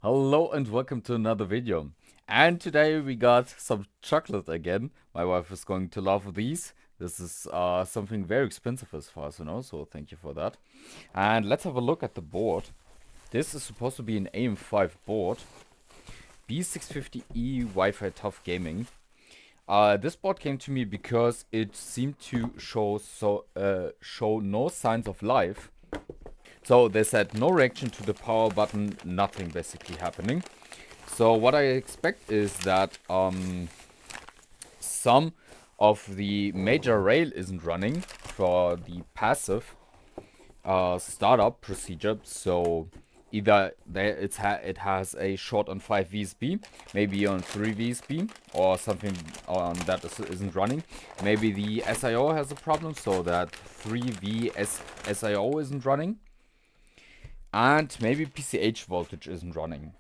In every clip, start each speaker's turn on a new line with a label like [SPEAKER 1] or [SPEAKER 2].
[SPEAKER 1] Hello and welcome to another video. And today we got some chocolate again. My wife is going to love these. This is something very expensive as far as I know, so thank you for that. And let's have a look at the board. This is supposed to be an AM5 board. B650-E Wi-Fi Tough Gaming. This board came to me because it seemed to show no signs of life. So they said no reaction to the power button, nothing basically happening. So what I expect is that some of the major rail isn't running for the passive startup procedure. So either it has a short on 5 VSB, maybe on 3 VSB, or something on that isn't running. Maybe the SIO has a problem, so that 3V SIO isn't running. And maybe PCH voltage isn't running.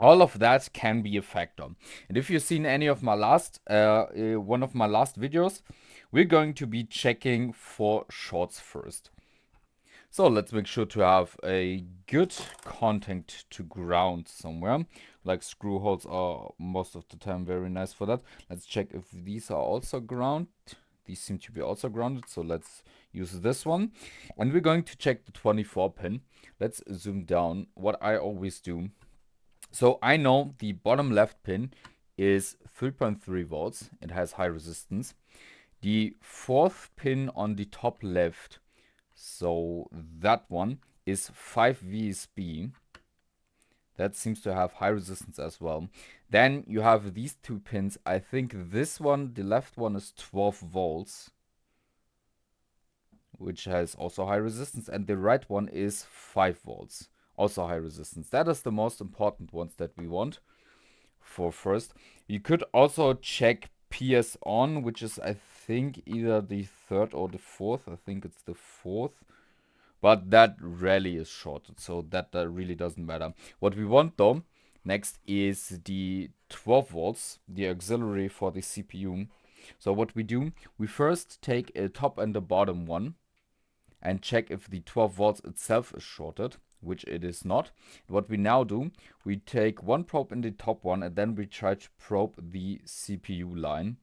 [SPEAKER 1] All of that can be a factor. And if you've seen any of my one of my last videos, we're going to be checking for shorts first. So let's make sure to have a good contact to ground somewhere. Like screw holes are most of the time very nice for that. Let's check if these are also ground. These seem to be also grounded, so let's use this one. And we're going to check the 24 pin. Let's zoom down. What I always do. So I know the bottom left pin is 3.3 volts. It has high resistance. The fourth pin on the top left, so that one, is 5 VSB. That seems to have high resistance as well. Then you have these two pins. I think this one, the left one, is 12 volts, which has also high resistance. And the right one is 5 volts, also high resistance. That is the most important ones that we want for first. You could also check PS on, which is, I think, either the third or the fourth. I think it's the fourth. But that rarely is shorted, so that really doesn't matter. What we want though next is the 12 volts, the auxiliary for the CPU. So what we do, we first take a top and a bottom one and check if the 12 volts itself is shorted, which it is not. What we now do, we take one probe in the top one and then we try to probe the CPU line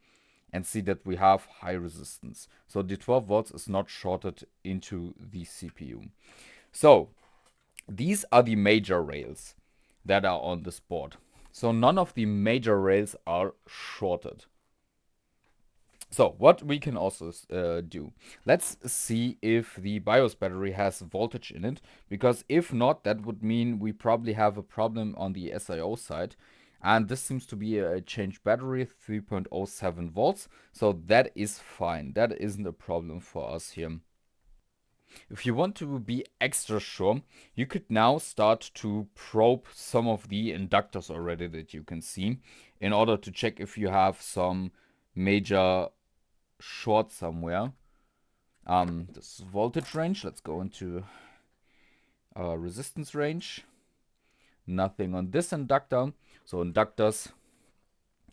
[SPEAKER 1] and see that we have high resistance. So the 12 volts is not shorted into the CPU. So these are the major rails that are on this board. So none of the major rails are shorted. So what we can also do, let's see if the BIOS battery has voltage in it, because if not, that would mean we probably have a problem on the SIO side. And this seems to be a changed battery, 3.07 volts. So that is fine. That isn't a problem for us here. If you want to be extra sure, you could now start to probe some of the inductors already that you can see in order to check if you have some major short somewhere. This voltage range, let's go into resistance range. Nothing on this inductor. So inductors,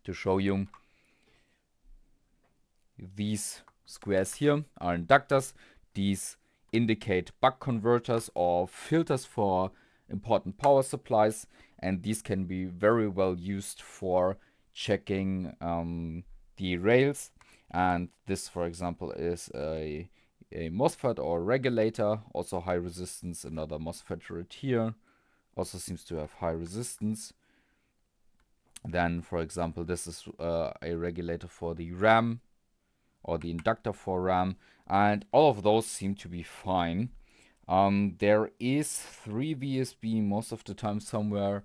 [SPEAKER 1] to show you, these squares here are inductors. These indicate buck converters or filters for important power supplies, and these can be very well used for checking the rails. And this, for example, is a MOSFET or regulator, also high resistance. Another MOSFET right here also seems to have high resistance. Then, for example, this is a regulator for the RAM or the inductor for RAM, and all of those seem to be fine. There is 3 VSB most of the time somewhere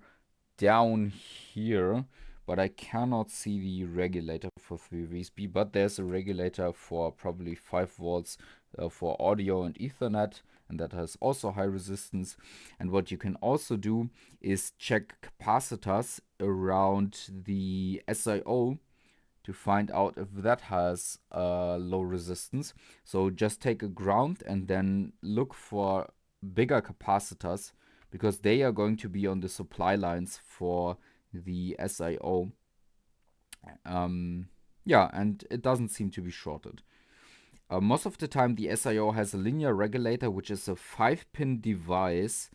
[SPEAKER 1] down here, but I cannot see the regulator for 3 VSB, but there's a regulator for probably 5 volts for audio and Ethernet, and that has also high resistance. And what you can also do is check capacitors around the SIO to find out if that has low resistance. So just take a ground and then look for bigger capacitors, because they are going to be on the supply lines for the SIO. Yeah, and it doesn't seem to be shorted. Most of the time the SIO has a linear regulator, which is a 5-pin device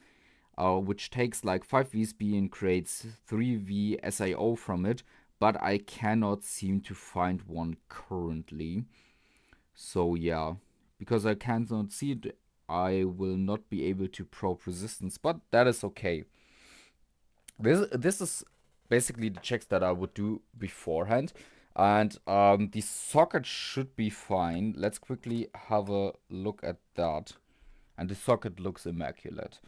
[SPEAKER 1] which takes like 5 VSB and creates 3 VSIO from it, but I cannot seem to find one currently. So yeah, because I cannot see it, I will not be able to probe resistance, but that is okay. This is basically the checks that I would do beforehand. And the socket should be fine. Let's quickly have a look at that. And the socket looks immaculate.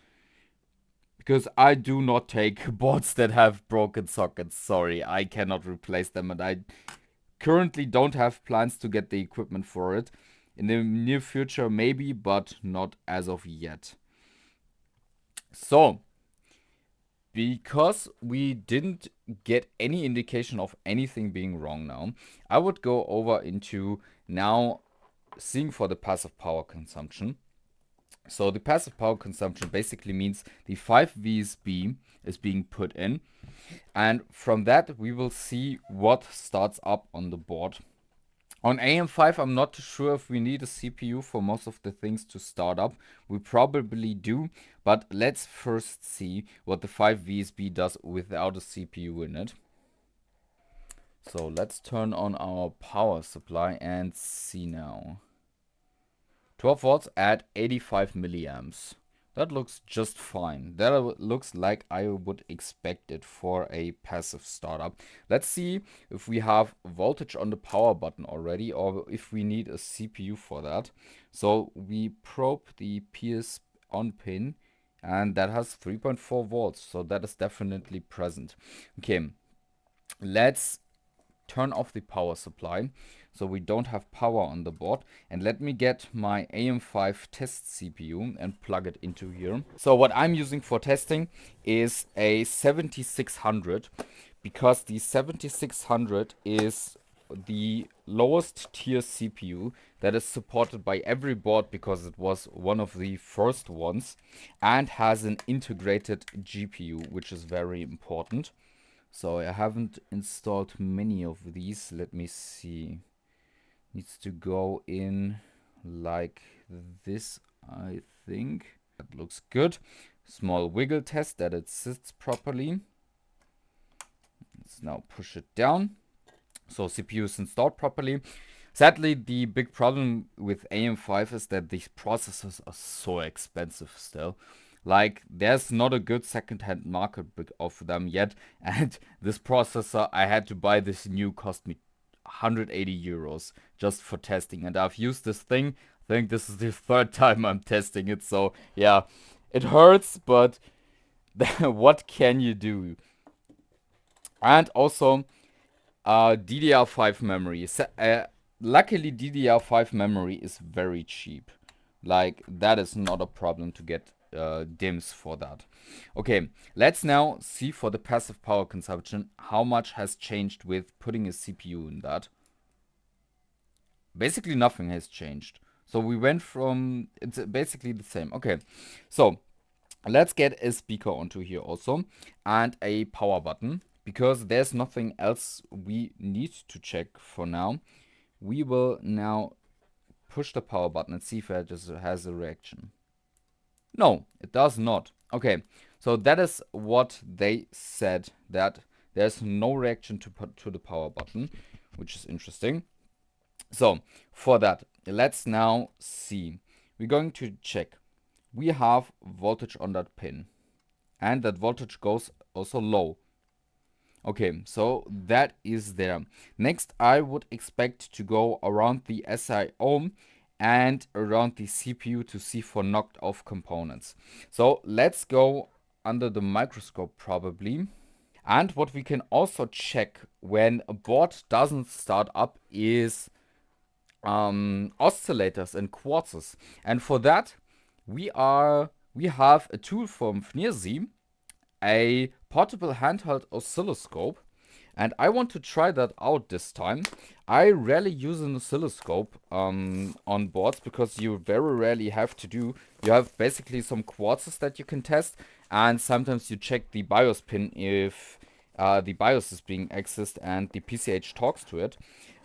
[SPEAKER 1] Because I do not take boards that have broken sockets. Sorry, I cannot replace them. And I currently don't have plans to get the equipment for it. In the near future, maybe, but not as of yet. So, because we didn't get any indication of anything being wrong now, I would go over into now seeing for the passive power consumption. So the passive power consumption basically means the 5 VSB is being put in, and from that we will see what starts up on the board. On AM5, I'm not sure if we need a CPU for most of the things to start up. We probably do, but let's first see what the 5 VSB does without a CPU in it. So let's turn on our power supply and see now. 12 volts at 85 milliamps. That looks just fine. That looks like I would expect it for a passive startup. Let's see if we have voltage on the power button already, or if we need a CPU for that. So we probe the PS on pin, and that has 3.4 volts. So that is definitely present. Okay, let's turn off the power supply so we don't have power on the board, and let me get my AM5 test CPU and plug it into here. So what I'm using for testing is a 7600, because the 7600 is the lowest tier CPU that is supported by every board, because it was one of the first ones, and has an integrated GPU, which is very important. So I haven't installed many of these. Let me see. Needs to go in like this, I think. That looks good. Small wiggle test that it sits properly. Let's now push it down. So CPU is installed properly. Sadly, the big problem with AM5 is that these processors are so expensive still. Like, there's not a good second-hand market of them yet. And this processor I had to buy, this new, cost me 180 euros just for testing. And I've used this thing. I think this is the third time I'm testing it. So, yeah, it hurts, but what can you do? And also, DDR5 memory. Luckily, DDR5 memory is very cheap. Like, that is not a problem to get DIMMs for that. Okay, let's now see for the passive power consumption how much has changed with putting a CPU in that. Basically nothing has changed. So we went from, it's basically the same. Okay, so let's get a speaker onto here also, and a power button, because there's nothing else we need to check for now. We will now push the power button and see if it just has a reaction. No, it does not. Okay, so that is what they said, that there's no reaction to the power button, which is interesting. So for that, let's now see. We're going to check. We have voltage on that pin, and that voltage goes also low. Okay, so that is there. Next, I would expect to go around the SIO and around the CPU to see for knocked off components. So let's go under the microscope probably. And what we can also check when a board doesn't start up is oscillators and quartzes. And for that, we have a tool from FNIRSI, a portable handheld oscilloscope, and I want to try that out this time. I rarely use an oscilloscope on boards, because you very rarely have to do. You have basically some quartzes that you can test, and sometimes you check the BIOS pin if the BIOS is being accessed and the PCH talks to it.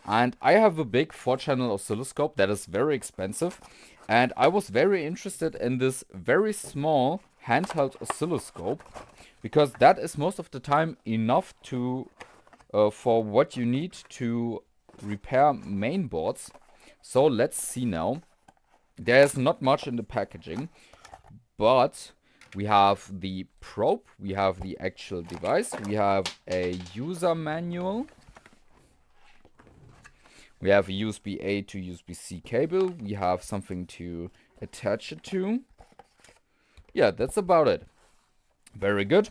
[SPEAKER 1] And I have a big 4-channel oscilloscope that is very expensive, and I was very interested in this very small handheld oscilloscope, because that is most of the time enough to for what you need to repair mainboards. So let's see now. There's not much in the packaging, but we have the probe, we have the actual device, we have a user manual, we have a USB-A to USB-C cable, we have something to attach it to. Yeah, that's about it. Very good.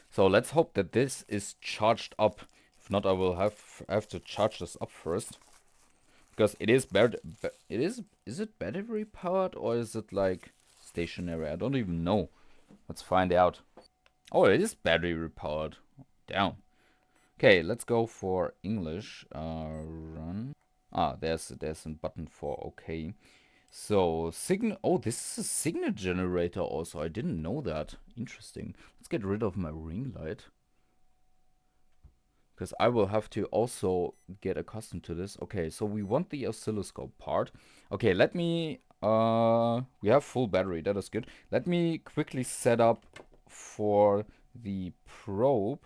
[SPEAKER 1] So let's hope that this is charged up. If not, I will have to charge this up first. Because it is is it battery powered or is it like stationary? I don't even know. Let's find out. Oh, it is battery powered. Damn. Okay, let's go for English. Run. Ah, there's a button for OK. So signal. Oh, this is a signal generator also. I didn't know that. Interesting. Let's get rid of my ring light, because I will have to also get accustomed to this. Okay, so we want the oscilloscope part. Okay, let me, we have full battery, that is good. Let me quickly set up for the probe.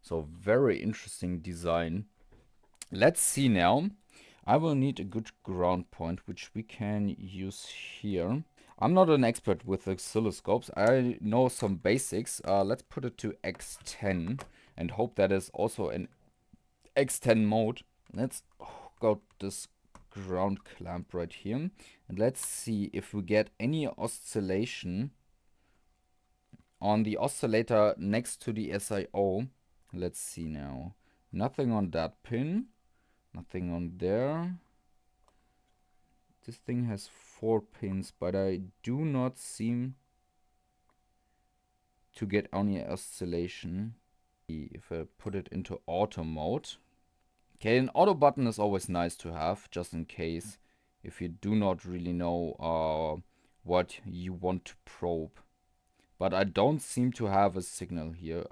[SPEAKER 1] So very interesting design. Let's see now. I will need a good ground point, which we can use here. I'm not an expert with oscilloscopes. I know some basics. Let's put it to X10 and hope that is also an X10 mode. Let's got this ground clamp right here. And let's see if we get any oscillation on the oscillator next to the SIO. Let's see now. Nothing on that pin. Nothing on there. This thing has 4 pins, but I do not seem to get any oscillation. If I put it into auto mode. Okay, an auto button is always nice to have, just in case if you do not really know what you want to probe. But I don't seem to have a signal here.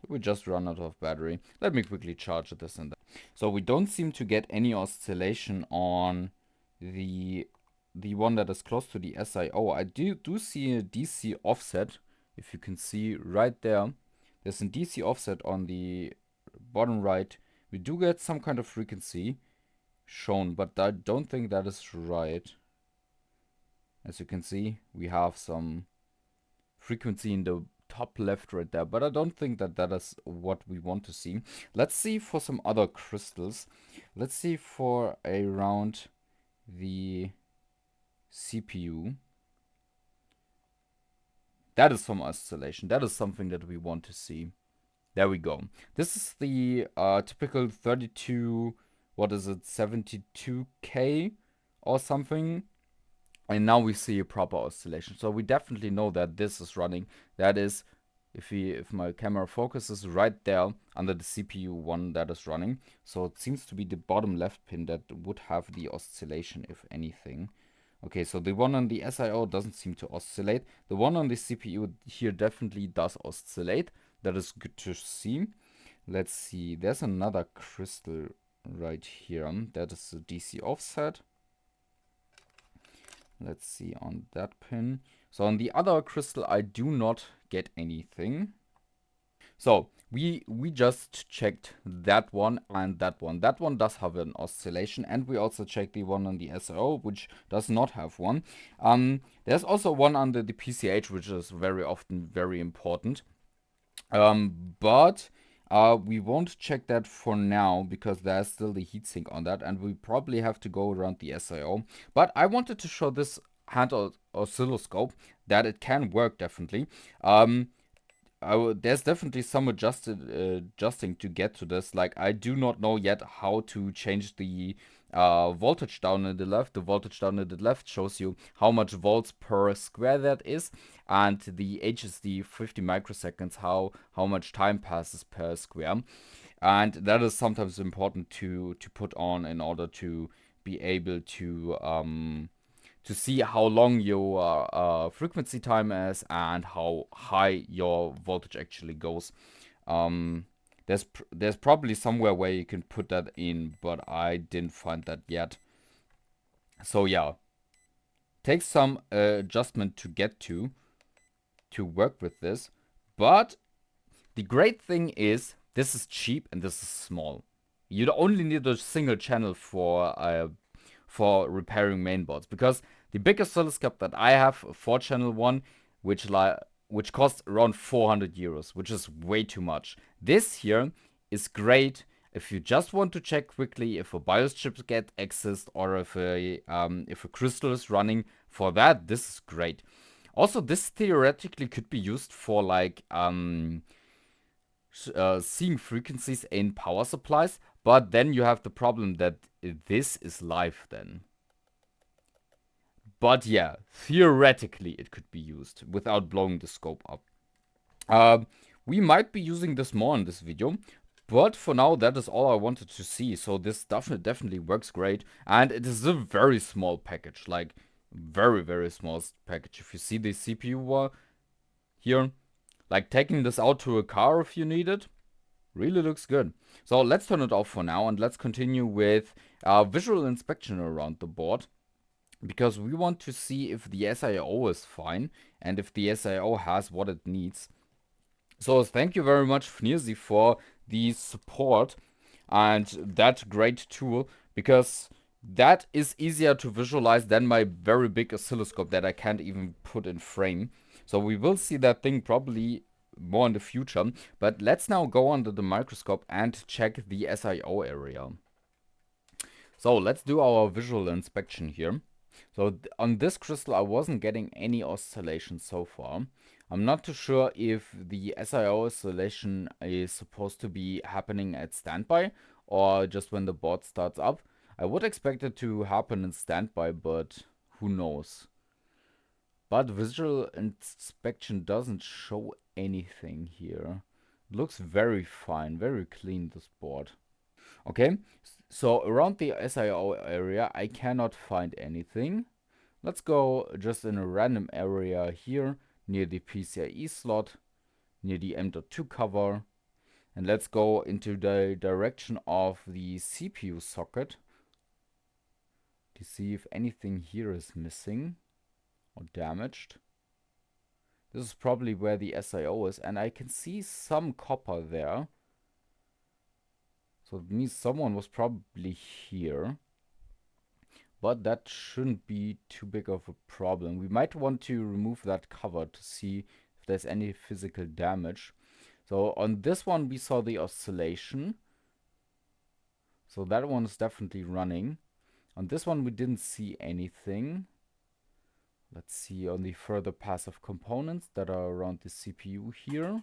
[SPEAKER 1] We just run out of battery. Let me quickly charge this and that. So we don't seem to get any oscillation on the one that is close to the SIO. I do see a DC offset, if you can see right there. There's a DC offset on the bottom right. We do get some kind of frequency shown, but I don't think that is right. As you can see, we have some frequency in the top left right there, but I don't think that that is what we want to see. Let's see for some other crystals. Let's see for around the CPU. That is some oscillation. That is something that we want to see. There we go. This is the typical 32, what is it, 72K or something. And now we see a proper oscillation. So we definitely know that this is running. That is, if my camera focuses right there under the CPU one that is running. So it seems to be the bottom left pin that would have the oscillation, if anything. Okay, so the one on the SIO doesn't seem to oscillate. The one on the CPU here definitely does oscillate. That is good to see. Let's see. There's another crystal right here. That is a DC offset. Let's see on that pin. So on the other crystal, I do not get anything. So we just checked that one and that one. That one does have an oscillation, and we also checked the one on the SIO, which does not have one. There's also one under the PCH, which is very often very important. But we won't check that for now because there's still the heatsink on that, and we probably have to go around the SIO. But I wanted to show this handheld oscilloscope that it can work definitely. There's definitely some adjusting to get to this. Like, I do not know yet how to change the voltage down in the left. The voltage down in the left shows you how much volts per square that is, and the HSD 50 microseconds, how much time passes per square. And that is sometimes important to put on in order to be able to see how long your frequency time is and how high your voltage actually goes. There's probably somewhere where you can put that in, but I didn't find that yet. So yeah, Takes some adjustment to get to work with this, but the great thing is this is cheap and this is small. You only need a single channel for repairing mainboards, because the big oscilloscope that I have, a 4-channel one, which costs around 400 euros, which is way too much. This here is great if you just want to check quickly if a BIOS chip get accessed or if a crystal is running. For that, this is great. Also, this theoretically could be used for like seeing frequencies in power supplies, but then you have the problem that this is live then. But yeah, theoretically it could be used without blowing the scope up. We might be using this more in this video, but for now that is all I wanted to see. So this definitely works great, and it is a very small package, like very small package. If you see the CPU here, like taking this out to a car if you need it, really looks good. So let's turn it off for now and let's continue with visual inspection around the board, because we want to see if the SIO is fine and if the SIO has what it needs. So thank you very much, FNIRSI, for the support and that great tool, because that is easier to visualize than my very big oscilloscope that I can't even put in frame. So we will see that thing probably more in the future, but let's now go under the microscope and check the SIO area. So let's do our visual inspection here. So on this crystal I wasn't getting any oscillation so far. I'm not too sure if the SIO oscillation is supposed to be happening at standby or just when the board starts up. I would expect it to happen in standby, but who knows. But visual inspection doesn't show anything here. It looks very fine, very clean, this board. Okay, so around the SIO area I cannot find anything. Let's go just in a random area here near the PCIe slot, near the M.2 cover, and let's go into the direction of the CPU socket to see if anything here is missing or damaged. This is probably where the SIO is, and I can see some copper there. So it means someone was probably here. But that shouldn't be too big of a problem. We might want to remove that cover to see if there's any physical damage. So on this one we saw the oscillation. So that one is definitely running. On this one we didn't see anything. Let's see on the further passive components that are around the CPU here.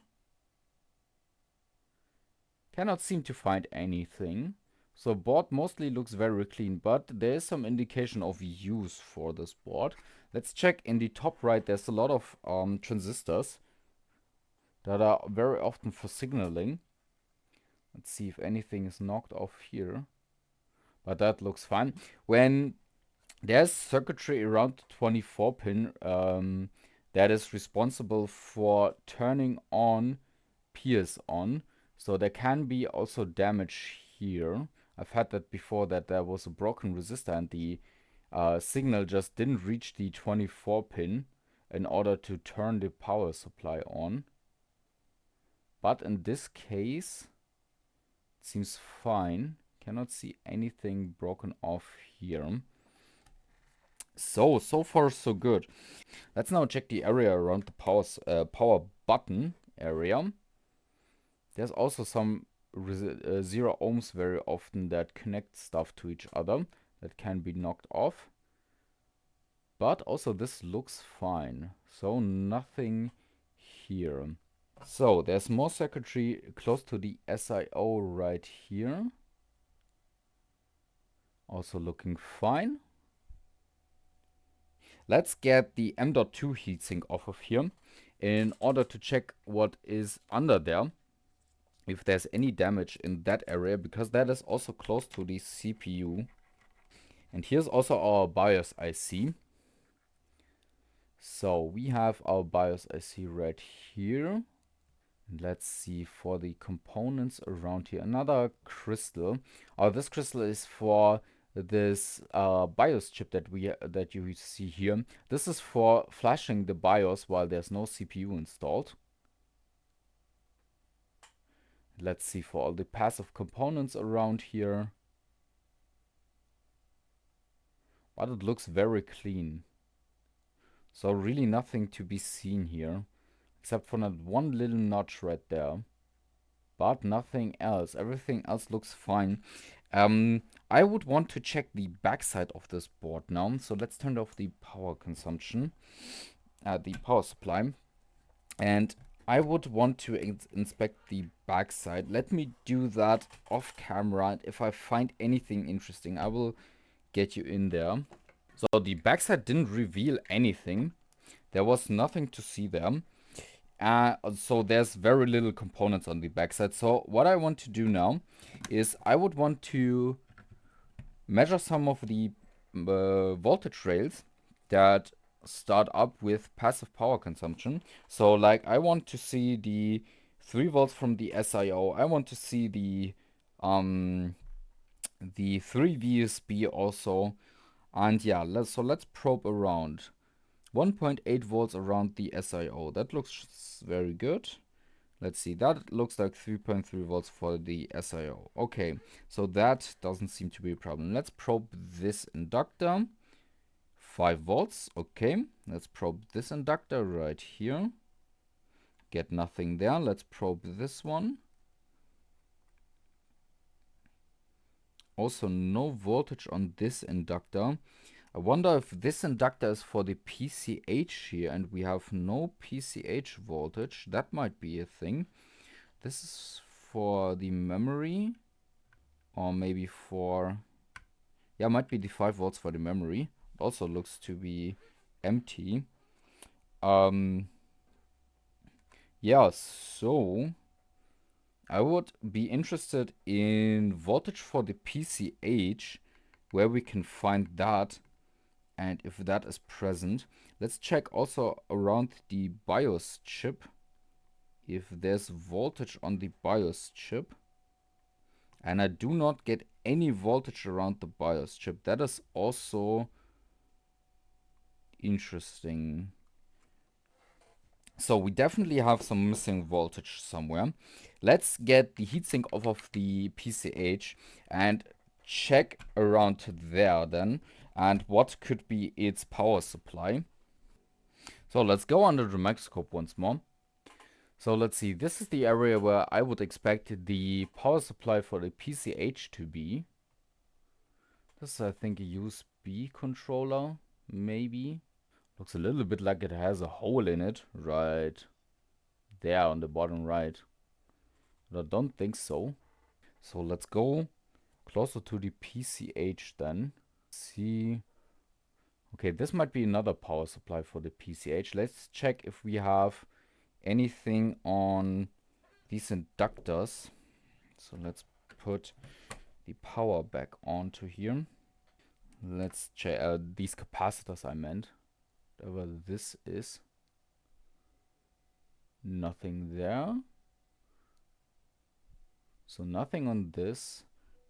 [SPEAKER 1] Cannot seem to find anything. So board mostly looks very clean, but there is some indication of use for this board. Let's check in the top right. There's a lot of transistors that are very often for signaling. Let's see if anything is knocked off here. But that looks fine. When there's circuitry around 24 pin that is responsible for turning on peers on. So there can be also damage here. I've had that before, that there was a broken resistor and the signal just didn't reach the 24 pin in order to turn the power supply on. But in this case, it seems fine. Cannot see anything broken off here. So far so good. Let's now check the area around the power button area. There's also some 0 ohms very often that connect stuff to each other that can be knocked off. But also this looks fine. So nothing here. So there's more circuitry close to the SIO right here. Also looking fine. Let's get the M.2 heatsink off of here in order to check what is under there, if there's any damage in that area, because that is also close to the CPU. And here's also our BIOS IC. So we have our BIOS IC right here. And let's see for the components around here. Another crystal. This crystal is for this BIOS chip that you see here. This is for flashing the BIOS while there's no CPU installed. Let's see for all the passive components around here. But it looks very clean. So really nothing to be seen here. Except for that one little notch right there. But nothing else. Everything else looks fine. I would want to check the backside of this board now. So let's turn off the power consumption. The power supply. And I would want to inspect the backside. Let me do that off camera. And if I find anything interesting, I will get you in there. So the backside didn't reveal anything. There was nothing to see there. So there's very little components on the backside. So what I want to do now is I would want to measure some of the voltage rails that start up with passive power consumption. So like I want to see the 3 volts from the SIO. I want to see the 3 VSB also. And yeah, let's probe around. 1.8 volts around the SIO. That looks very good. Let's see. That looks like 3.3 volts for the SIO. Okay, so that doesn't seem to be a problem. Let's probe this inductor. 5 volts. Okay, let's probe this inductor right here. Get nothing there. Let's probe this one. Also no voltage on this inductor. I wonder if this inductor is for the PCH here and we have no PCH voltage. That might be a thing. This is for the memory. Or maybe for... Yeah, might be the 5 volts for the memory. It also looks to be empty. Yeah, so... I would be interested in voltage for the PCH, where we can find that, and if that is present. Let's check also around the BIOS chip, if there's voltage on the BIOS chip. And I do not get any voltage around the BIOS chip. That is also interesting. So we definitely have some missing voltage somewhere. Let's get the heatsink off of the PCH and check around there then. And what could be its power supply. So let's go under the microscope once more. So let's see, this is the area where I would expect the power supply for the PCH to be. This is, I think, a USB controller, maybe. Looks a little bit like it has a hole in it, right there on the bottom right. But I don't think so. So let's go closer to the PCH then. See. Okay, this might be another power supply for the PCH. Let's check if we have anything on these inductors. So let's put the power back onto here. Let's check these capacitors I meant. Whatever this is. Nothing there. So nothing on this.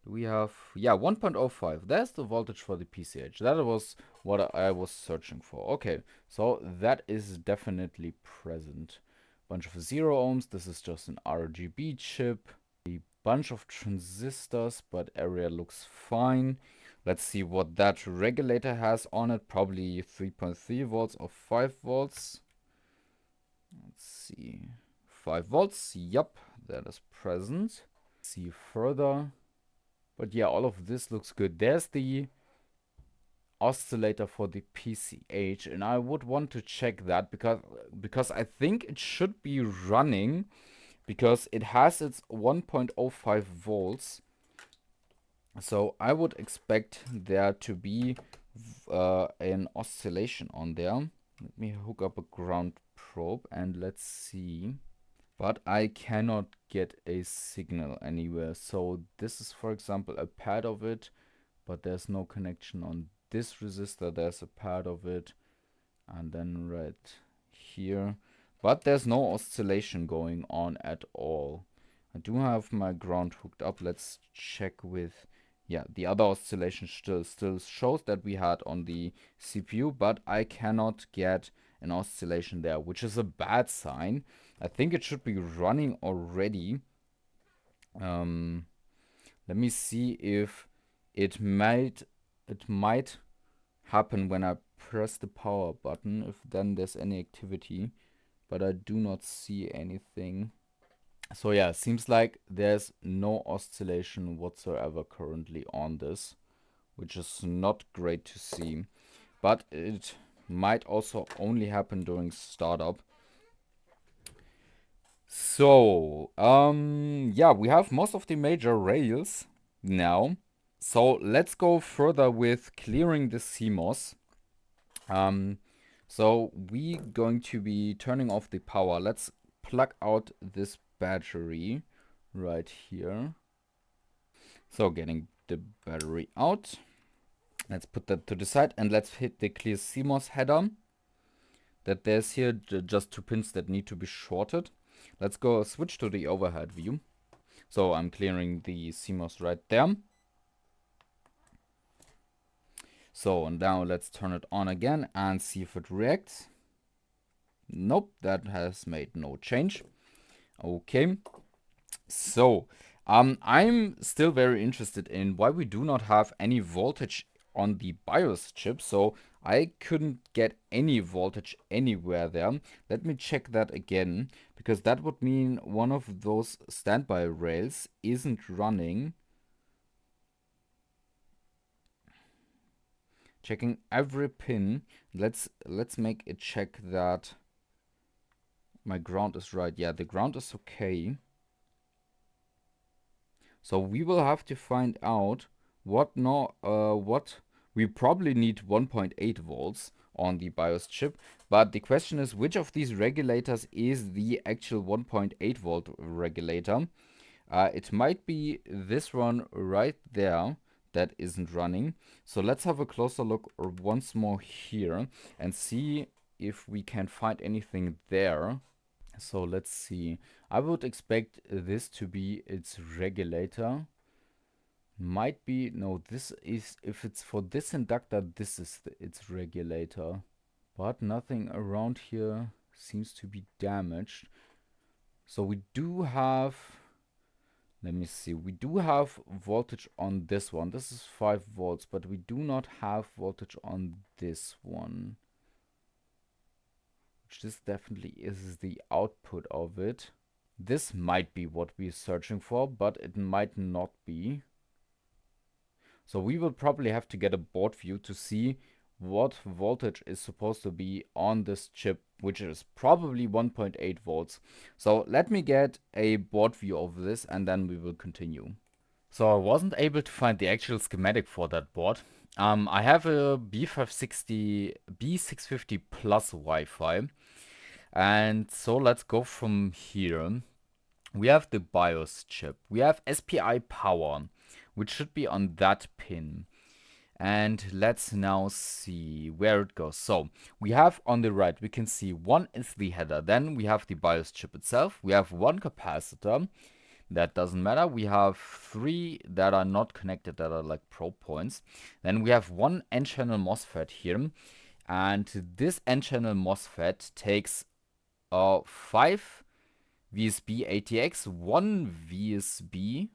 [SPEAKER 1] Do we have... Yeah, 1.05. That's the voltage for the PCH. That was what I was searching for. Okay, so that is definitely present. Bunch of 0 ohms. This is just an RGB chip. A bunch of transistors, but area looks fine. Let's see what that regulator has on it. Probably 3.3 volts or 5 volts. Let's see. 5 volts. Yup, that is present. See further. But yeah, all of this looks good. There's the oscillator for the PCH, and I would want to check that because I think it should be running, because it has its 1.05 volts. So I would expect there to be an oscillation on there. Let me hook up a ground probe and let's see. But I cannot get a signal anywhere. So this is, for example, a pad of it, but there's no connection on this resistor. There's a pad of it, and then right here. But there's no oscillation going on at all. I do have my ground hooked up. Let's check with yeah, the other oscillation still shows that we had on the CPU, but I cannot get an oscillation there, which is a bad sign. I think it should be running already. Let me see if it might happen when I press the power button, if then there's any activity, but I do not see anything. So yeah, seems like there's no oscillation whatsoever currently on this, which is not great to see. But it might also only happen during startup. So, yeah, we have most of the major rails now. So let's go further with clearing the CMOS. So we going to be turning off the power. Let's plug out this battery right here. So getting the battery out. Let's put that to the side and let's hit the clear CMOS header. That there's here just 2 pins that need to be shorted. Let's go switch to the overhead view. So I'm clearing the CMOS right there. So now let's turn it on again and see if it reacts. Nope, that has made no change. Okay. So I'm still very interested in why we do not have any voltage on the BIOS chip. So I couldn't get any voltage anywhere there. Let me check that again, because that would mean one of those standby rails isn't running. Checking every pin. Let's make a check that my ground is right. Yeah, the ground is okay. So we will have to find out what we probably need 1.8 volts on the BIOS chip, but the question is which of these regulators is the actual 1.8 volt regulator. It might be this one right there that isn't running. So let's have a closer look once more here and see if we can find anything there. So let's see. I would expect this to be its regulator. Might be, no, this is, if it's for this inductor, this is its regulator. But nothing around here seems to be damaged. So we do have, let me see, we do have voltage on this one. This is 5 volts, but we do not have voltage on this one. This definitely is the output of it. This might be what we're searching for, but it might not be. So we will probably have to get a board view to see what voltage is supposed to be on this chip, which is probably 1.8 volts. So let me get a board view of this and then we will continue. So I wasn't able to find the actual schematic for that board. I have a B650 plus Wi-Fi. And so let's go from here. We have the BIOS chip. We have SPI power, which should be on that pin. And let's now see where it goes. So we have on the right, we can see one is the header. Then we have the BIOS chip itself. We have one capacitor. That doesn't matter. We have 3 that are not connected, that are like probe points. Then we have one N-channel MOSFET here. And this N-channel MOSFET takes 5 VSB ATX, 1 VSB,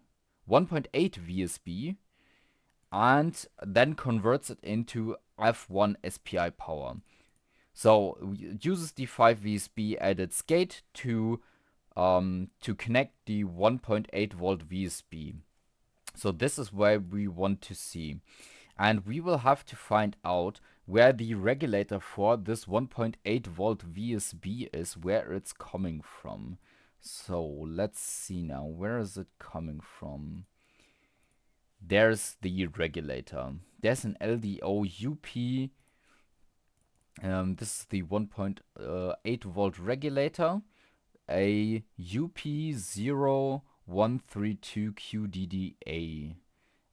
[SPEAKER 1] 1.8 VSB, and then converts it into F1 SPI power. So it uses the 5 VSB at its gate to connect the 1.8 volt VSB. So this is where we want to see. And we will have to find out where the regulator for this 1.8 volt VSB is, where it's coming from. So let's see now, where is it coming from? There's the regulator. There's an LDO UP. This is the 1.8 volt regulator. A UP0132QDDA.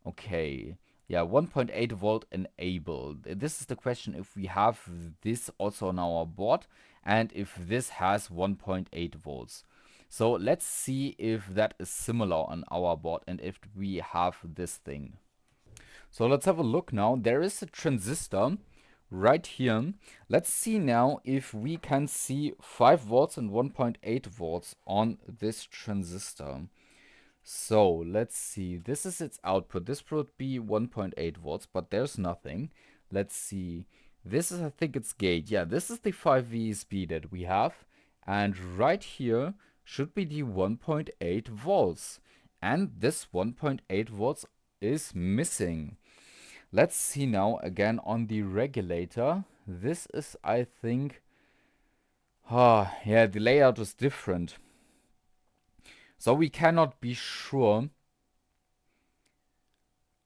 [SPEAKER 1] Okay. Yeah, 1.8 volt enabled. This is the question if we have this also on our board and if this has 1.8 volts. So let's see if that is similar on our board and if we have this thing. So let's have a look now. There is a transistor right here. Let's see now if we can see 5 volts and 1.8 volts on this transistor. So let's see. This is its output. This would be 1.8 volts, but there's nothing. Let's see. This is, I think it's gate. Yeah, this is the 5 VSB that we have. And right here should be the 1.8 volts. And this 1.8 volts is missing. Let's see now again on the regulator. This is, I think, yeah, the layout is different. So we cannot be sure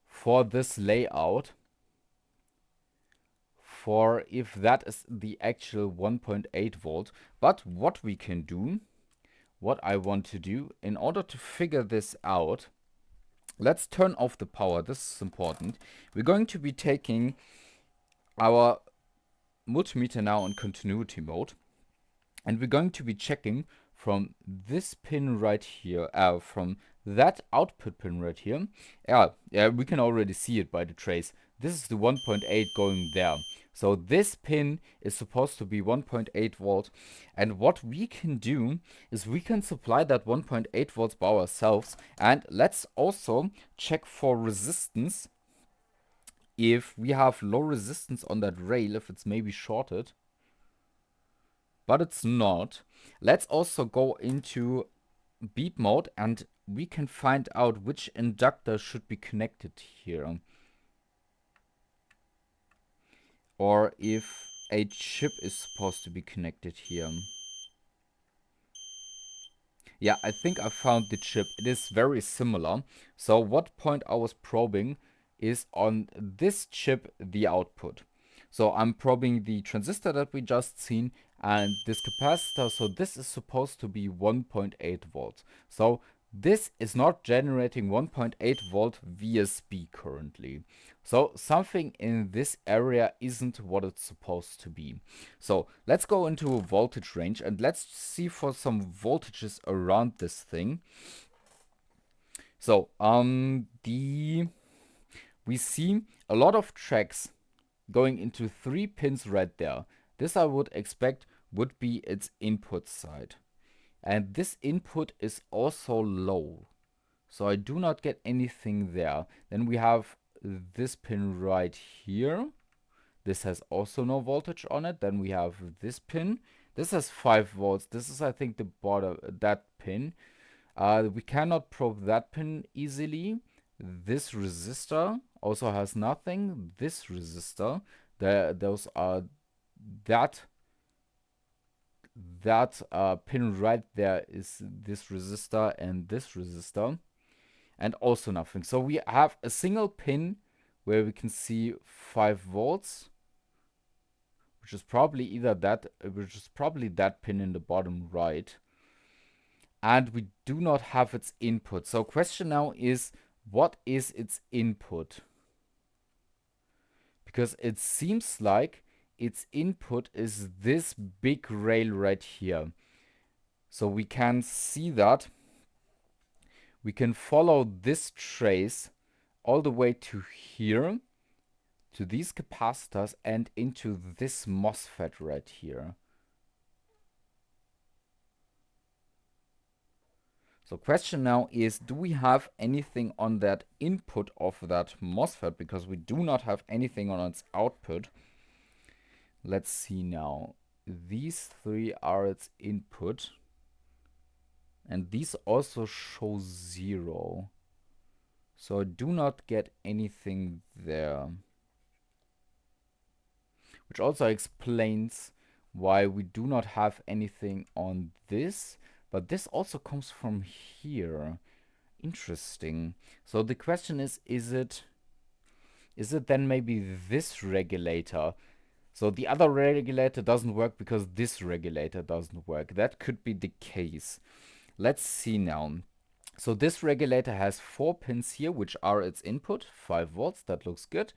[SPEAKER 1] for this layout for if that is the actual 1.8 volt. But what we can do, what I want to do, in order to figure this out, let's turn off the power. This is important. We're going to be taking our multimeter now in continuity mode. And we're going to be checking from this pin right here, from that output pin right here. Yeah, we can already see it by the trace. This is the 1.8 going there. So this pin is supposed to be 1.8 volt. And what we can do is we can supply that 1.8 volts by ourselves. And let's also check for resistance. If we have low resistance on that rail, if it's maybe shorted. But it's not. Let's also go into beep mode and we can find out which inductor should be connected here. Or if a chip is supposed to be connected here. Yeah, I think I found the chip. It is very similar. So what point I was probing is on this chip, the output. So I'm probing the transistor that we just seen and this capacitor. So this is supposed to be 1.8 volts. So this is not generating 1.8 volt VSB currently. So something in this area isn't what it's supposed to be. So let's go into a voltage range and let's see for some voltages around this thing. So we see a lot of tracks going into 3 pins right there. This I would expect would be its input side. And this input is also low. So I do not get anything there. Then we have this pin right here. This has also no voltage on it. Then we have this pin. This has 5 volts. This is, I think, the border, that pin. We cannot probe that pin easily. This resistor also has nothing. This resistor, those are that pin right there is this resistor and this resistor, and also nothing. So we have a single pin where we can see 5 volts, which is probably that pin in the bottom right. And we do not have its input. So question now is, what is its input? Because it seems like its input is this big rail right here. So we can see that. We can follow this trace all the way to here, to these capacitors and into this MOSFET right here. So question now is, do we have anything on that input of that MOSFET? Because we do not have anything on its output. Let's see now. These 3 are its input. And these also show 0. So I do not get anything there. Which also explains why we do not have anything on this. But this also comes from here. Interesting. So the question is it then maybe this regulator? So the other regulator doesn't work because this regulator doesn't work. That could be the case. Let's see now. So this regulator has 4 pins here, which are its input, 5 volts. That looks good.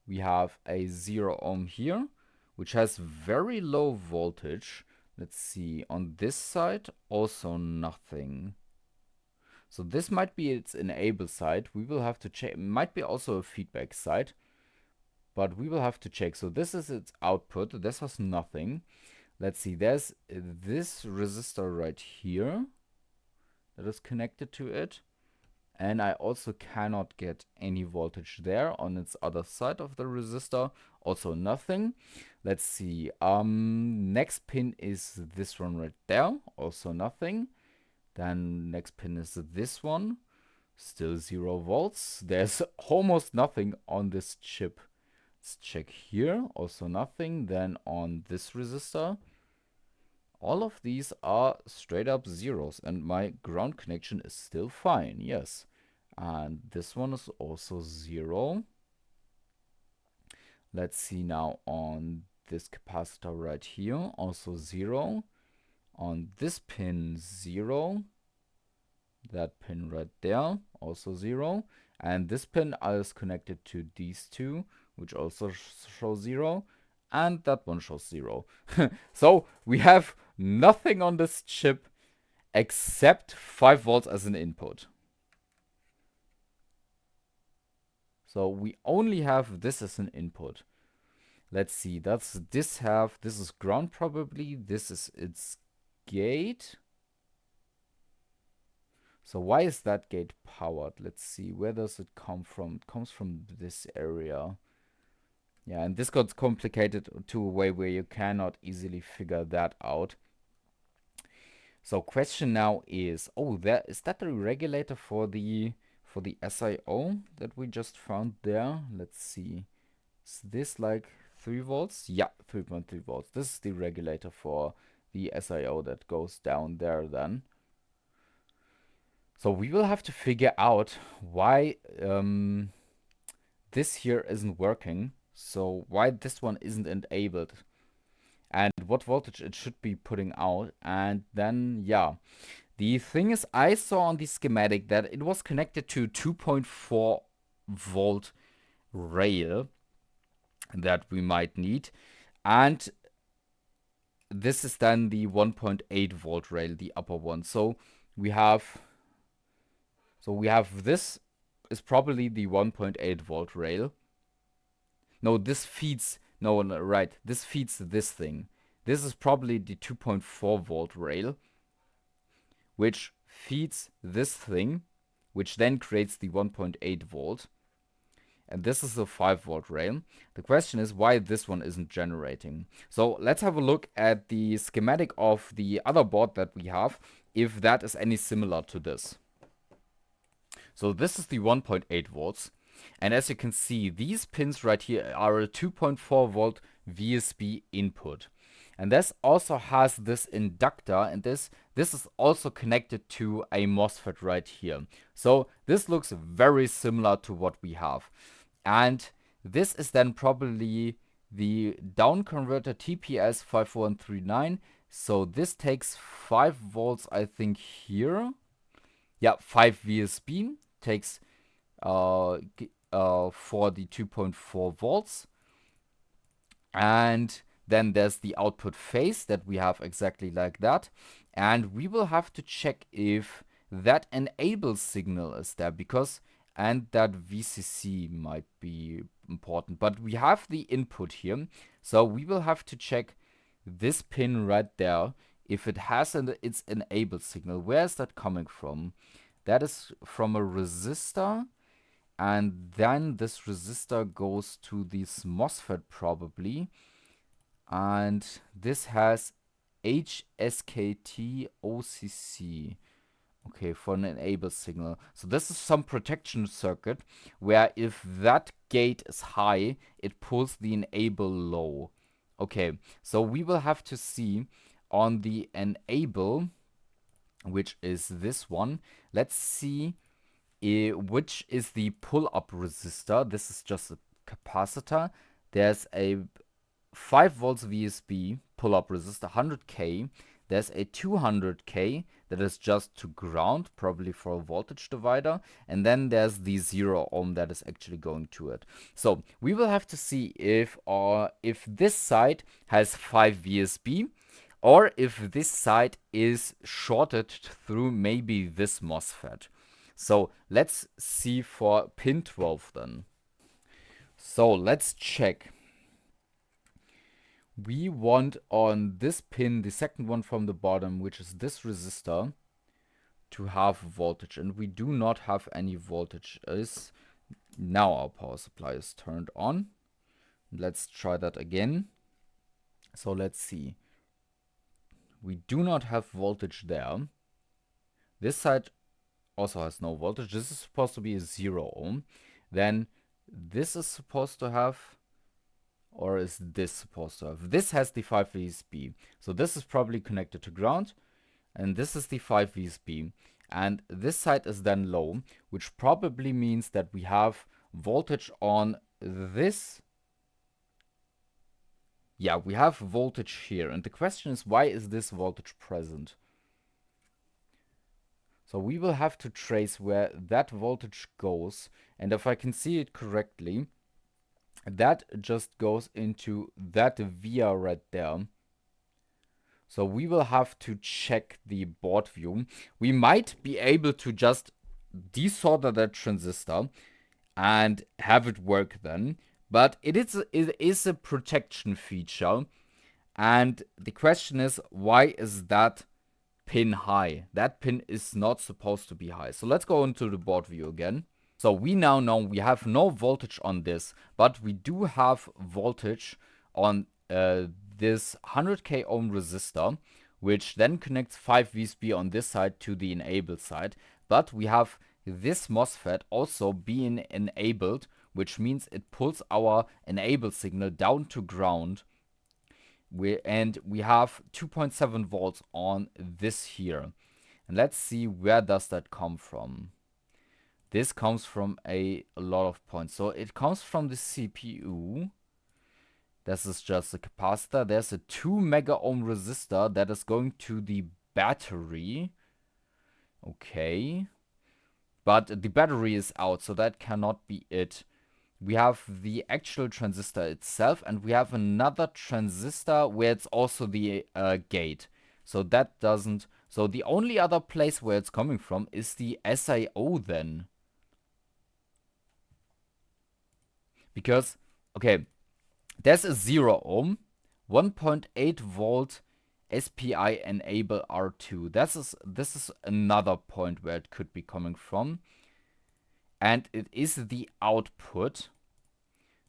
[SPEAKER 1] We have a 0 ohm here, which has very low voltage. Let's see, on this side, also nothing. So this might be its enable side. We will have to check. Might be also a feedback side, but we will have to check. So this is its output. This has nothing. Let's see. There's this resistor right here that is connected to it. And I also cannot get any voltage there on its other side of the resistor. Also nothing. Let's see. Next pin is this one right there. Also nothing. Then next pin is this one. Still 0 volts. There's almost nothing on this chip. Let's check here. Also nothing. Then on this resistor. All of these are straight up zeros, and my ground connection is still fine, yes. And this one is also 0. Let's see now on this capacitor right here, also 0. On this pin, 0. That pin right there, also 0. And this pin is connected to these two, which also show 0. And that one shows 0. So we have nothing on this chip except 5 volts as an input. So we only have this as an input. Let's see, this is ground probably, this is its gate. So why is that gate powered? Let's see, where does it come from? It comes from this area. Yeah, and this got complicated to a way where you cannot easily figure that out. So question now is, is that the regulator for the SIO that we just found there? Let's see. Is this like 3 volts? Yeah, 3.3 volts. This is the regulator for the SIO that goes down there then. So we will have to figure out why this here isn't working. So why this one isn't enabled, and what voltage it should be putting out. And then, yeah, the thing is, I saw on the schematic that it was connected to 2.4 volt rail that we might need. And this is then the 1.8 volt rail, the upper one. So we have this is probably the 1.8 volt rail. No, this feeds, no, right, this feeds this thing. This is probably the 2.4 volt rail, which feeds this thing, which then creates the 1.8 volt. And this is a 5 volt rail. The question is why this one isn't generating. So let's have a look at the schematic of the other board that we have, if that is any similar to this. So this is the 1.8 volts. And as you can see, these pins right here are a 2.4 volt VSB input. And this also has this inductor, and this is also connected to a MOSFET right here. So this looks very similar to what we have. And this is then probably the down converter TPS 5139. So this takes 5 volts, I think, here. Yeah, 5 VSB takes for the 2.4 volts. And then there's the output phase that we have exactly like that. And we will have to check if that enable signal is there, because, and that VCC might be important. But we have the input here. So we will have to check this pin right there, if it has its enable signal. Where is that coming from? That is from a resistor. And then this resistor goes to this MOSFET probably. And this has HSKT OCC. Okay, for an enable signal. So this is some protection circuit where if that gate is high, it pulls the enable low. Okay, so we will have to see on the enable, which is this one. Let's see which is the pull-up resistor. This is just a capacitor. There's a 5 volts VSB pull-up resistor, 100K. There's a 200K that is just to ground, probably for a voltage divider. And then there's the 0 ohm that is actually going to it. So we will have to see if this side has 5 VSB, or if this side is shorted through maybe this MOSFET. So let's see for pin 12 then. So let's check. We want on this pin, the second one from the bottom, which is this resistor, to have voltage, and we do not have any voltage. Now our power supply is turned on. Let's try that again. So let's see. We do not have voltage there. This side also has no voltage. This is supposed to be a 0 ohm. Then this is supposed to have, or is this supposed to have? This has the 5 VSB. So this is probably connected to ground. And this is the 5 VSB. And this side is then low, which probably means that we have voltage on this. Yeah, we have voltage here. And the question is, why is this voltage present? So we will have to trace where that voltage goes. And if I can see it correctly, that just goes into that via right there. So we will have to check the board view. We might be able to just desolder that transistor and have it work then. But it is a protection feature. And the question is, why is that pin high? That pin is not supposed to be high. So let's go into the board view again. So we now know we have no voltage on this, but we do have voltage on this 100k ohm resistor, which then connects 5 VSB on this side to the enabled side. But we have this MOSFET also being enabled, which means it pulls our enabled signal down to ground. And we have 2.7 volts on this here. And let's see, where does that come from? This comes from a lot of points. So it comes from the CPU. This is just a capacitor. There's a 2 mega ohm resistor that is going to the battery. Okay. But the battery is out, so that cannot be it. We have the actual transistor itself, and we have another transistor where it's also the gate. So that doesn't... So the only other place where it's coming from is the SIO then. Because, okay, there's a 0 ohm, 1.8 volt SPI enable R2. This is another point where it could be coming from. And it is the output.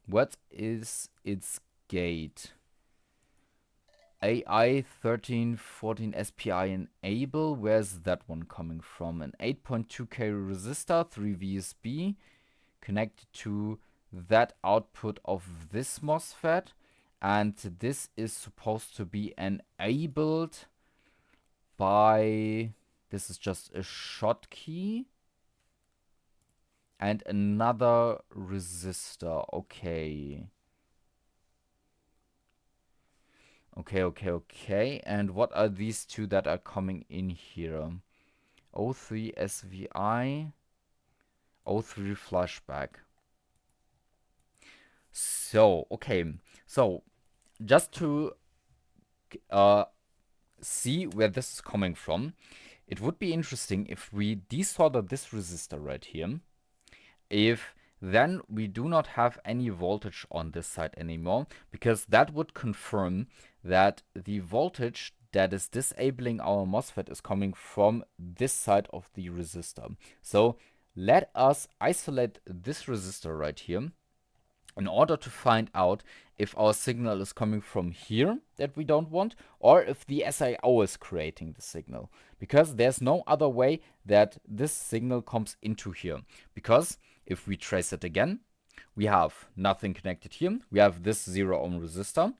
[SPEAKER 1] What is its gate? AI 1314 SPI enable. Where's that one coming from? An 8.2K resistor, 3 VSB, connected to that output of this MOSFET. And this is supposed to be enabled by... This is just a Schottky. And another resistor. Okay. Okay. And what are these two that are coming in here? O3 SVI. O3 flashback. So, okay. So, just to see where this is coming from, it would be interesting if we desolder this resistor right here. If then we do not have any voltage on this side anymore, because that would confirm that the voltage that is disabling our MOSFET is coming from this side of the resistor. So let us isolate this resistor right here in order to find out if our signal is coming from here that we don't want, or if the SIO is creating the signal. Because there's no other way that this signal comes into here. Because if we trace it again, we have nothing connected here. We have this 0 ohm resistor.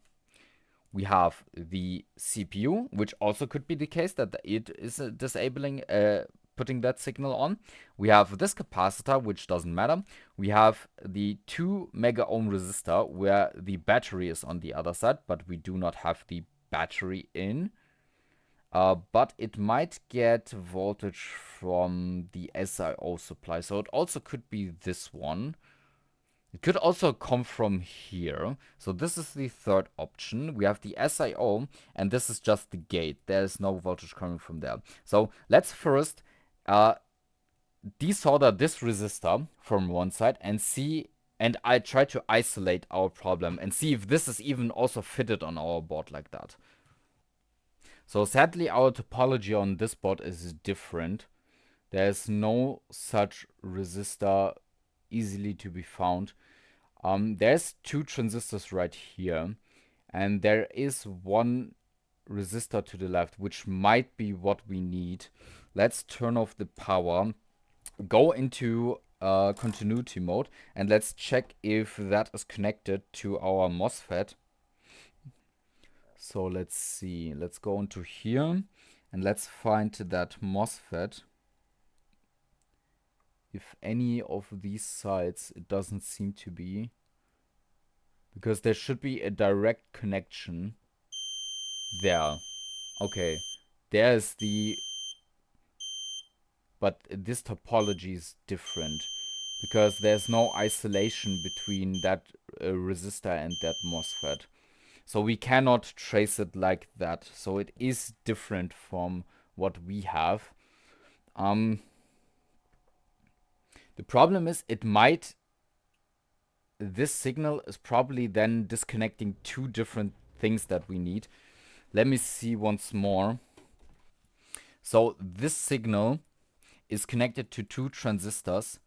[SPEAKER 1] We have the CPU, which also could be the case that it is disabling, putting that signal on. We have this capacitor, which doesn't matter. We have the 2 mega ohm resistor where the battery is on the other side, but we do not have the battery in. But it might get voltage from the SIO supply. So it also could be this one. It could also come from here. So this is the third option. We have the SIO, and this is just the gate. There's no voltage coming from there. So let's first desolder this resistor from one side and see, and I try to isolate our problem and see if this is even also fitted on our board like that. So sadly, our topology on this board is different. There's no such resistor easily to be found. There's two transistors right here, and there is one resistor to the left, which might be what we need. Let's turn off the power, go into continuity mode, and let's check if that is connected to our MOSFET. So let's see. Let's go into here and let's find that MOSFET. If any of these sides, it doesn't seem to be, because there should be a direct connection there. Okay, there's the, but this topology is different because there's no isolation between that resistor and that MOSFET. So we cannot trace it like that. So it is different from what we have. The problem is this signal is probably then disconnecting two different things that we need. Let me see once more. So this signal is connected to two transistors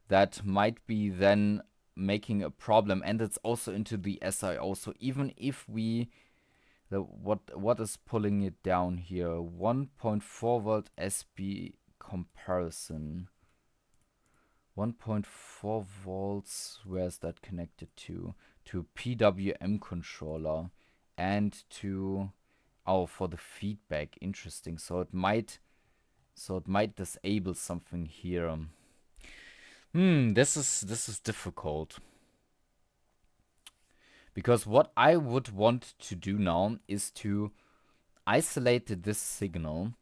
[SPEAKER 1] that might be then making a problem, and it's also into the SIO. So even if we, what is pulling it down here? 1.4 volt SB comparison. 1.4 volts, where's that connected to? To PWM controller and to, oh, for the feedback. Interesting. So it might disable something here. This is difficult. Because what I would want to do now is to isolate this signal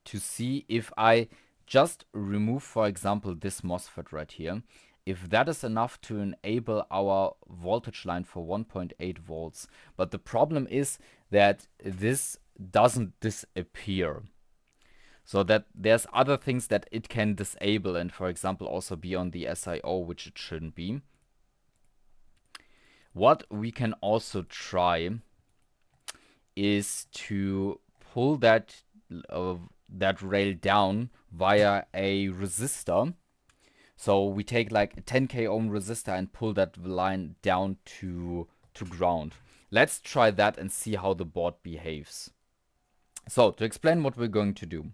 [SPEAKER 1] to see if I just remove, for example, this MOSFET right here, if that is enough to enable our voltage line for 1.8 volts. But the problem is that this doesn't disappear. So that there's other things that it can disable and, for example, also be on the SIO, which it shouldn't be. What we can also try is to pull that rail down via a resistor. So we take like a 10k ohm resistor and pull that line down to ground. Let's try that and see how the board behaves. So to explain what we're going to do,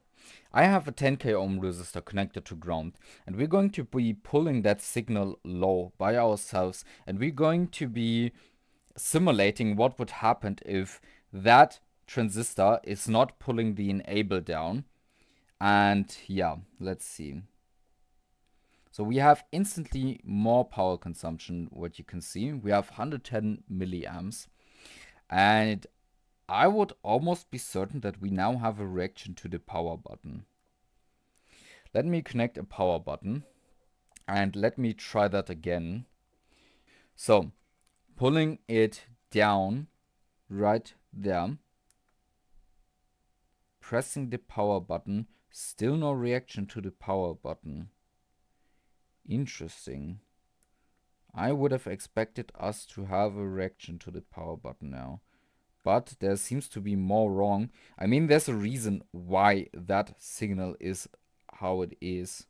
[SPEAKER 1] I have a 10k ohm resistor connected to ground, and we're going to be pulling that signal low by ourselves, and we're going to be simulating what would happen if that transistor is not pulling the enable down. And yeah, let's see. So we have instantly more power consumption. What you can see, we have 110 milliamps, and I would almost be certain that we now have a reaction to the power button. Let me connect a power button and let me try that again. So pulling it down right there, pressing the power button, still no reaction to the power button. Interesting. I would have expected us to have a reaction to the power button now. But there seems to be more wrong. I mean, there's a reason why that signal is how it is.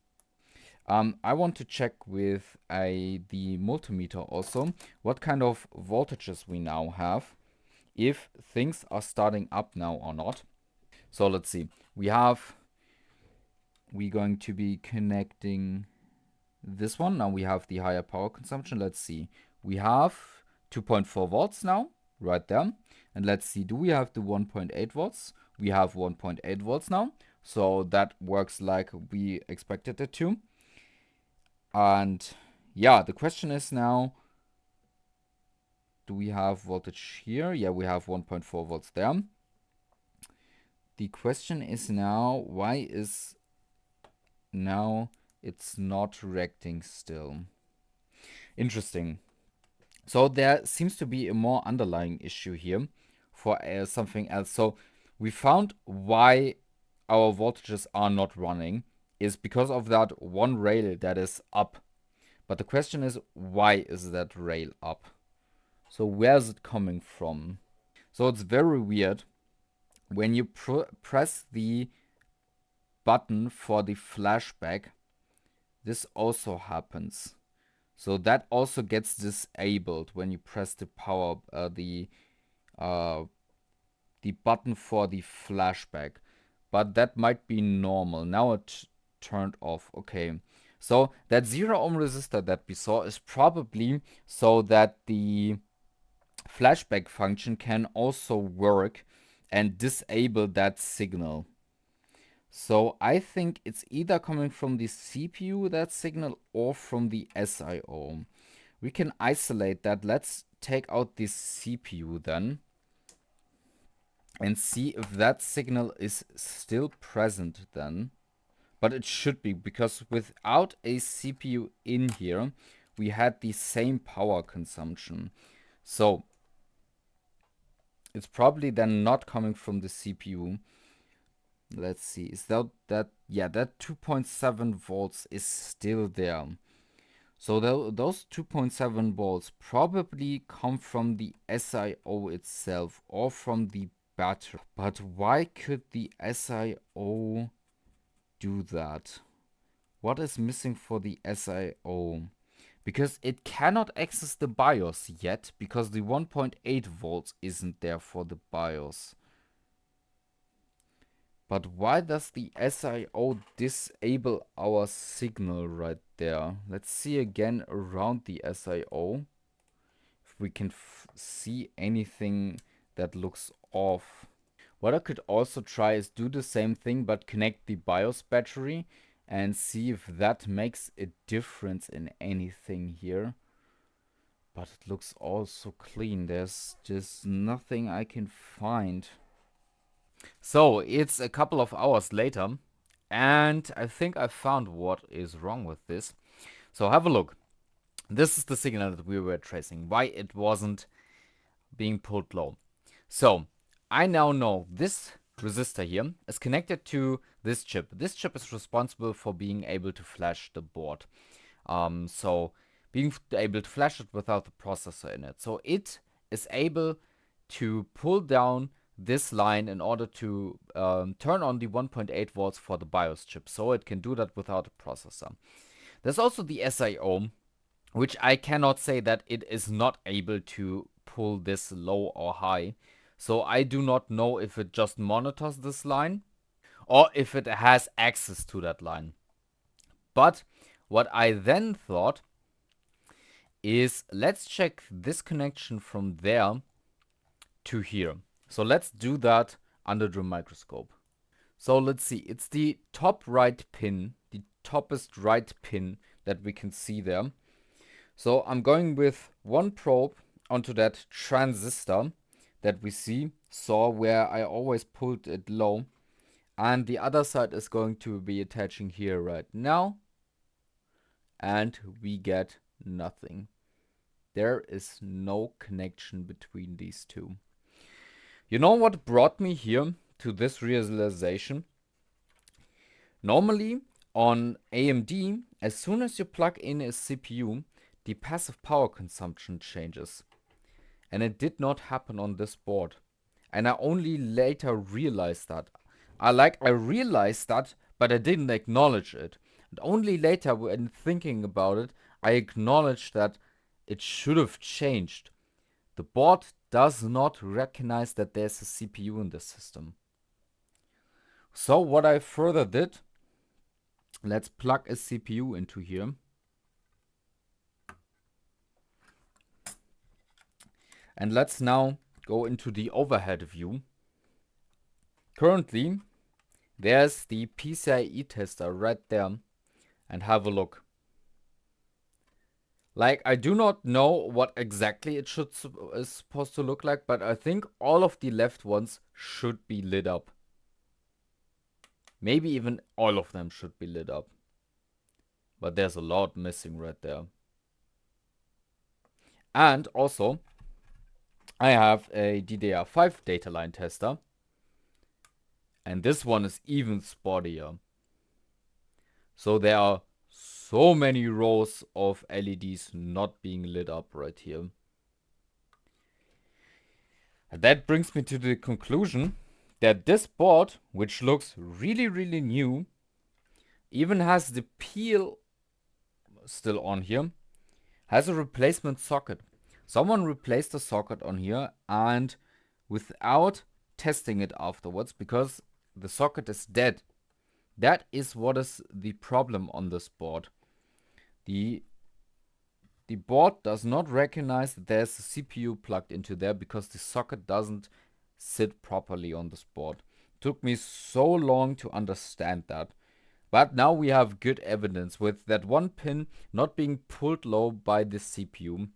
[SPEAKER 1] I want to check with the multimeter also what kind of voltages we now have, if things are starting up now or not. So let's see. We're going to be connecting this one. Now we have the higher power consumption. Let's see. We have 2.4 volts now, right there. And let's see, do we have the 1.8 volts? We have 1.8 volts now. So that works like we expected it to. And yeah, the question is now, do we have voltage here? Yeah, we have 1.4 volts there. The question is now, why is now it's not reacting still? Interesting. So there seems to be a more underlying issue here for something else. So we found why our voltages are not running. is because of that one rail that is up. But the question is, why is that rail up? So where is it coming from? So it's very weird. When you press the button for the flashback, this also happens. So that also gets disabled when you press the button for the flashback. But that might be normal. Now it turned off. Okay. So that 0 ohm resistor that we saw is probably so that the flashback function can also work and disable that signal. So I think it's either coming from the CPU, that signal, or from the SIO. We can isolate that. Let's take out the CPU then and see if that signal is still present then. But it should be, because without a CPU in here, we had the same power consumption. So it's probably then not coming from the CPU. Let's see, is that yeah, that 2.7 volts is still there. So those 2.7 volts probably come from the SIO itself or from the battery. But why could the SIO do that? What is missing for the SIO? Because it cannot access the BIOS yet, because the 1.8 volts isn't there for the BIOS. But why does the SIO disable our signal right there? Let's see again around the SIO if we can see anything that looks off. What I could also try is do the same thing but connect the BIOS battery and see if that makes a difference in anything here. But it looks all so clean. There's just nothing I can find. So it's a couple of hours later, and I think I found what is wrong with this. So have a look. This is the signal that we were tracing, why it wasn't being pulled low. So I now know this resistor here is connected to this chip. This chip is responsible for being able to flash the board. So being able to flash it without the processor in it. So it is able to pull down this line in order to turn on the 1.8 volts for the BIOS chip. So it can do that without a processor. There's also the SIO, which I cannot say that it is not able to pull this low or high. So I do not know if it just monitors this line or if it has access to that line. But what I then thought is, let's check this connection from there to here. So let's do that under the microscope. So let's see, it's the top right pin, the toppest right pin that we can see there. So I'm going with one probe onto that transistor that we saw where I always pulled it low. And the other side is going to be attaching here right now. And we get nothing. There is no connection between these two. You know what brought me here to this realization? Normally on AMD, as soon as you plug in a CPU, the passive power consumption changes. And it did not happen on this board. And I only later realized that. I realized that, but I didn't acknowledge it. And only later, when thinking about it, I acknowledged that it should have changed. The board does not recognize that there's a CPU in the system. So what I further did, let's plug a CPU into here. And let's now go into the overhead view. Currently, there's the PCIe tester right there, and have a look. Like, I do not know what exactly it is supposed to look like, but I think all of the left ones should be lit up. Maybe even all of them should be lit up. But there's a lot missing right there. And also, I have a DDR5 data line tester. And this one is even spottier. So there are so many rows of LEDs not being lit up right here. And that brings me to the conclusion that this board, which looks really, really new, even has the peel still on here, has a replacement socket. Someone replaced the socket on here and without testing it afterwards, because the socket is dead. That is what is the problem on this board. The board does not recognize that there's a CPU plugged into there because the socket doesn't sit properly on this board. Took me so long to understand that. But now we have good evidence with that one pin not being pulled low by the CPU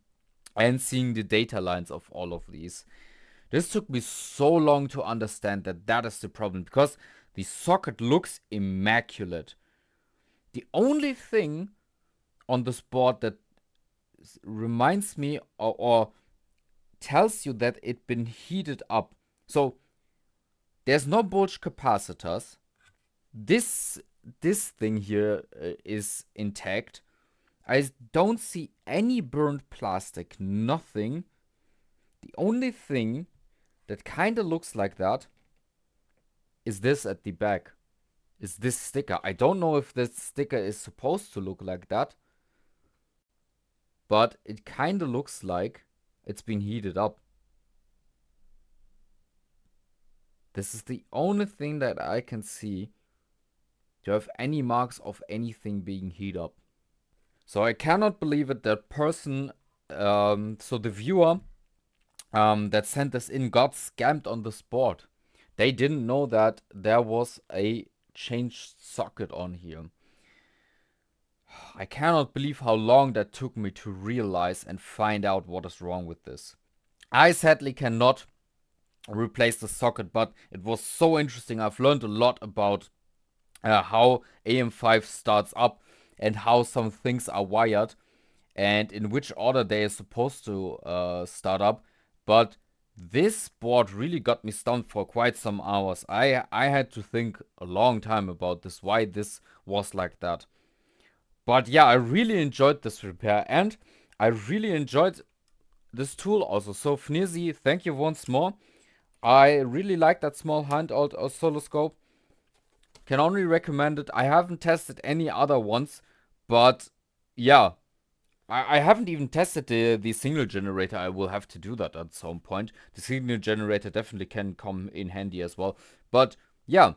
[SPEAKER 1] and seeing the data lines of all of these. This took me so long to understand that that is the problem, because the socket looks immaculate. The only thing on this board that reminds me or tells you that it's been heated up. So there's no bulge capacitors. This thing here is intact. I don't see any burnt plastic, nothing. The only thing that kind of looks like that is this at the back. Is this sticker. I don't know if this sticker is supposed to look like that, but it kind of looks like it's been heated up. This is the only thing that I can see to have any marks of anything being heated up. So I cannot believe it. That person, so the viewer that sent this in got scammed on this board. They didn't know that there was a changed socket on here. I cannot believe how long that took me to realize and find out what is wrong with this. I sadly cannot replace the socket, but it was so interesting. I've learned a lot about how AM5 starts up and how some things are wired and in which order they are supposed to start up. But this board really got me stumped for quite some hours. I had to think a long time about this, why this was like that. But yeah, I really enjoyed this repair, and I really enjoyed this tool also. So FNIRSI, thank you once more. I really like that small handheld oscilloscope. Can only recommend it. I haven't tested any other ones, but yeah, I haven't even tested the signal generator. I will have to do that at some point. The signal generator definitely can come in handy as well. But yeah,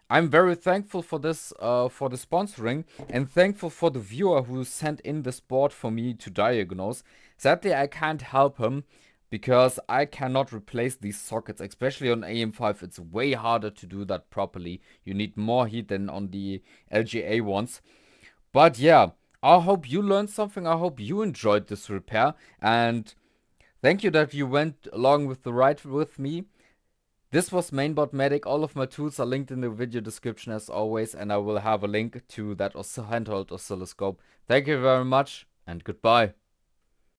[SPEAKER 1] I'm very thankful for this, for the sponsoring, and thankful for the viewer who sent in this board for me to diagnose. Sadly, I can't help him because I cannot replace these sockets, especially on AM5. It's way harder to do that properly. You need more heat than on the LGA ones. But yeah, I hope you learned something. I hope you enjoyed this repair. And thank you that you went along with the ride with me. This was Mainboard Medic. All of my tools are linked in the video description as always. And I will have a link to that handheld oscilloscope. Thank you very much and goodbye.